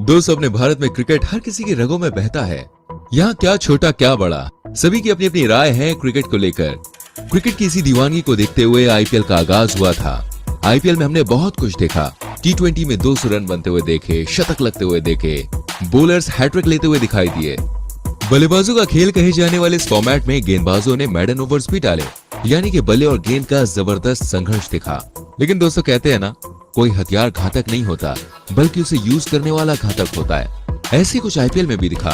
दोस्तों, अपने भारत में क्रिकेट हर किसी के रगों में बहता है। यहाँ क्या छोटा क्या बड़ा, सभी की अपनी अपनी राय है क्रिकेट को लेकर। क्रिकेट की इसी दीवानगी को देखते हुए आईपीएल का आगाज हुआ था। आईपीएल में हमने बहुत कुछ देखा। टी20 में 200 रन बनते हुए देखे, शतक लगते हुए देखे, बॉलर्स हैट्रिक लेते हुए दिखाई दिए। बल्लेबाजों का खेल कहे जाने वाले इस फॉर्मेट में गेंदबाजों ने मैडन ओवर्स भी डाले, यानी कि बल्ले और गेंद का जबरदस्त संघर्ष दिखा। लेकिन दोस्तों, कहते हैं ना, कोई हथियार घातक नहीं होता, बल्कि उसे यूज करने वाला घातक होता है। ऐसी कुछ आईपीएल में भी दिखा,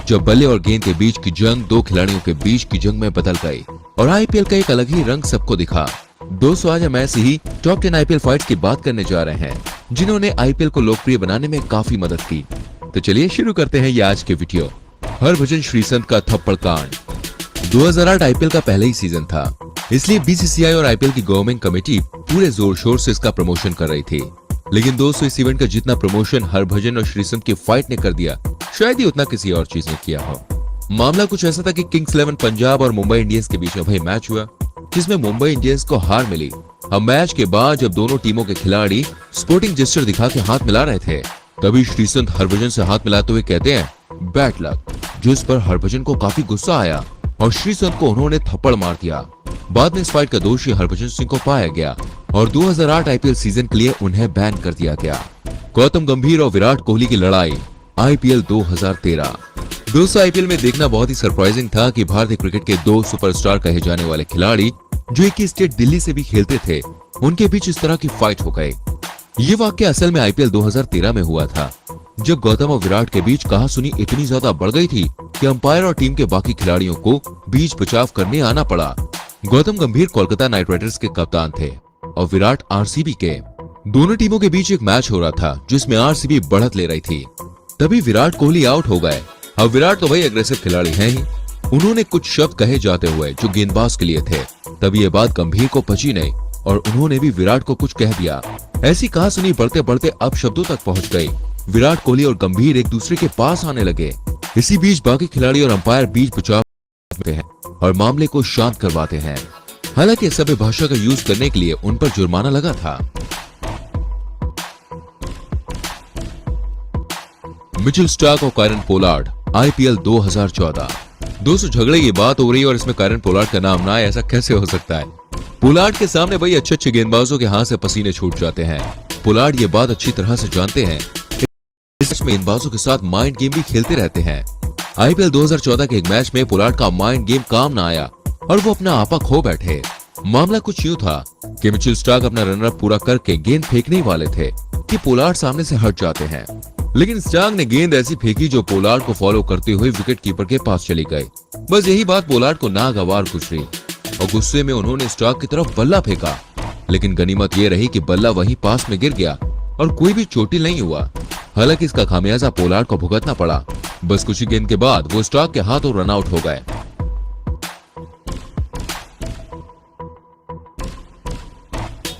जब बल्ले और गेंद के बीच की जंग दो खिलाड़ियों के बीच की जंग में बदल गई और आईपीएल का एक अलग ही रंग सबको दिखा। दोस्तों, आज हम ऐसी ही टॉप 10 आईपीएल फाइट्स की बात करने जा रहे हैं, जिन्होंने आईपीएल को लोकप्रिय बनाने में काफी मदद की। तो चलिए शुरू करते हैं ये आज के वीडियो। हरभजन श्रीसंत का थप्पड़ कांड। 2008 आईपीएल का पहला ही सीजन था, इसलिए बीसीसीआई और आईपीएल की गवर्निंग कमेटी पूरे जोर शोर से इसका प्रमोशन कर रही थी। लेकिन दोस्तों, इस इवेंट का जितना प्रमोशन हरभजन और श्रीसंत की फाइट ने कर दिया, शायद ही उतना किसी और चीज ने किया हो। मामला कुछ ऐसा था कि किंग्स 11 पंजाब और मुंबई इंडियंस के बीच में भाई मैच हुआ, जिसमें मुंबई इंडियंस को हार मिली। अब मैच के बाद जब दोनों टीमों के खिलाड़ी स्पोर्टिंग जेस्चर दिखा के हाथ मिला रहे थे, तभी श्रीसंत हरभजन से हाथ मिलाते हुए कहते हैं बैड लक, जिस पर हरभजन को काफी गुस्सा आया और श्रीसंत को उन्होंने थप्पड़ मार दिया। बाद में इस फाइट का दोषी हरभजन सिंह को पाया गया और 2008 आईपीएल सीजन के लिए उन्हें बैन कर दिया गया। गौतम गंभीर और विराट कोहली की लड़ाई, आईपीएल 2013। दोस्तों, आईपीएल में देखना बहुत ही सरप्राइजिंग था कि भारतीय क्रिकेट के दो सुपरस्टार कहे जाने वाले खिलाड़ी, जो एक ही स्टेट दिल्ली से भी खेलते थे, उनके बीच इस तरह की फाइट हो गई। ये वाकया असल में आईपीएल 2013 में हुआ था, जब गौतम और विराट के बीच कहासुनी इतनी ज्यादा बढ़ गई थी कि अंपायर और टीम के बाकी खिलाड़ियों को बीच बचाव करने आना पड़ा। गौतम गंभीर कोलकाता नाइट राइडर्स के कप्तान थे और विराट आरसीबी के। दोनों टीमों के बीच एक मैच हो रहा था, जिसमें आरसीबी बढ़त ले रही थी। तभी विराट कोहली आउट हो गए। अब विराट तो भाई एग्रेसिव खिलाड़ी हैं ही, उन्होंने कुछ शब्द कहे जाते हुए जो गेंदबाज के लिए थे। तभी ये बात गंभीर को पची नहीं और उन्होंने भी विराट को कुछ कह दिया। ऐसी कहासुनी बढ़ते बढ़ते अब शब्दों तक पहुंच गई। विराट कोहली और गंभीर एक दूसरे के पास आने लगे। इसी बीच बाकी खिलाड़ी और अंपायर बीच बचाव करते हैं और मामले को शांत करवाते हैं। हालांकि सभ्य भाषा का यूज करने के लिए उन पर जुर्माना लगा था। मिचेल स्टार्क और कायरन पोलार्ड, आईपीएल 2014। दोस्तों, झगड़े की बात हो रही है और इसमें कायरन पोलार्ड का नाम ना आए, ऐसा कैसे हो सकता है। पोलार्ड के सामने भाई अच्छे अच्छे गेंदबाजों के हाथ से पसीने छूट जाते हैं। पोलार्ड ये बात अच्छी तरह से जानते हैं। इसमें गेंदबाजों के साथ माइंड गेम भी खेलते रहते हैं। आईपीएल 2014 के एक मैच में पोलार्ड का माइंड गेम काम ना आया और वो अपना आपा खो बैठे। मामला कुछ यूं था कि मिचेल स्टार्क अपना रनअप पूरा करके गेंद फेंकने वाले थे कि पोलार्ड सामने से हट जाते हैं, लेकिन स्टार्क ने गेंद ऐसी फेंकी जो पोलार्ड को फॉलो करते हुए विकेट कीपर के पास चली गई। बस यही बात पोलार्ड को नागवार गुजरी और गुस्से में उन्होंने स्टार्क की तरफ बल्ला फेंका। लेकिन गनीमत ये रही कि बल्ला वहीं पास में गिर गया और कोई भी चोटिल नहीं हुआ। हालांकि इसका खामियाजा पोलार्ड को भुगतना पड़ा। बस कुछ ही गेंद के बाद वो स्टार्क के हाथों रन आउट हो गए।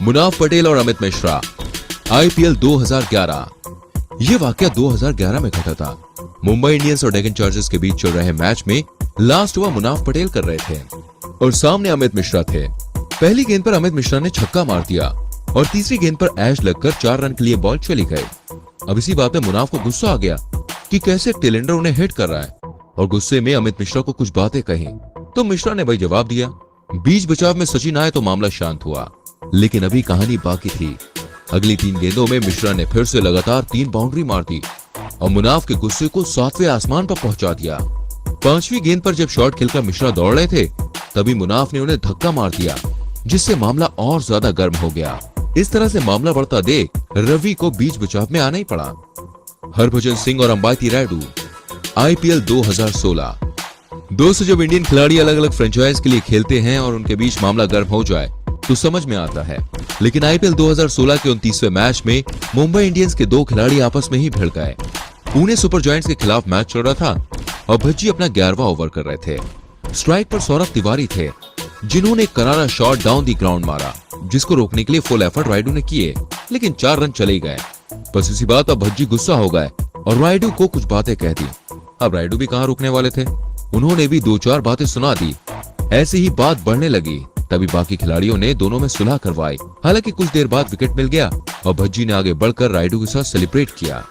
मुनाफ पटेल और अमित मिश्रा, आईपीएल 2011। ये वाकया 2011 में घटा था। मुंबई इंडियंस और डेक्कन चार्जर्स के बीच चल रहे मैच में लास्ट ओवर मुनाफ पटेल कर रहे थे और सामने अमित मिश्रा थे। पहली गेंद पर अमित मिश्रा ने छक्का मार दिया और तीसरी गेंद पर ऐश लगकर 4 रन के लिए बॉल चली गई। अब इसी बात में मुनाफ को गुस्सा आ गया कि कैसे एक टेलेंडर उन्हें हिट कर रहा है और गुस्से में अमित मिश्रा को कुछ बातें कही तो मिश्रा ने भाई जवाब दिया। बीच बचाव में सचिन आए तो मामला शांत हुआ, लेकिन अभी कहानी बाकी थी। अगली 3 गेंदों में मिश्रा ने फिर से लगातार 3 बाउंड्री मार दी और मुनाफ के गुस्से को 7वें आसमान पर पहुंचा दिया। 5वीं गेंद पर जब शॉट खेलकर मिश्रा दौड़ रहे थे, तभी मुनाफ ने उन्हें धक्का मार दिया, जिससे मामला और ज्यादा गर्म हो गया। इस तरह से मामला बढ़ता देख रवि को बीच बचाव में आना ही पड़ा। हरभजन सिंह और अंबाती रायडू, आईपीएल 2016। दोस्तों, जब इंडियन खिलाड़ी अलग अलग फ्रेंचाइज के लिए खेलते हैं और उनके बीच मामला गर्म हो जाए तो समझ में आता है। लेकिन आईपीएल 2016 के 29वें मैच में मुंबई इंडियंस के 2 खिलाड़ी आपस में ही भिड़ गए। पुणे सुपर जायंट्स के खिलाफ मैच चल रहा था और भज्जी अपना 11वां ओवर कर रहे थे। स्ट्राइक पर सौरभ तिवारी थे, जिन्होंने करारा शॉट डाउन दी ग्राउंड मारा, जिसको रोकने के लिए फुल एफर्ट रायडू ने किए, लेकिन 4 रन चले गए। बस इसी बात पर भज्जी गुस्सा हो गए और रायडू को कुछ बातें कह दी। अब रायडू भी कहां रुकने वाले थे, उन्होंने भी 2-4 बातें सुना दी। ऐसे ही बात बढ़ने लगी। तभी बाकी खिलाड़ियों ने दोनों में सुलह करवाई। हालांकि कुछ देर बाद विकेट मिल गया और भज्जी ने आगे बढ़कर रायडू के साथ सेलिब्रेट किया।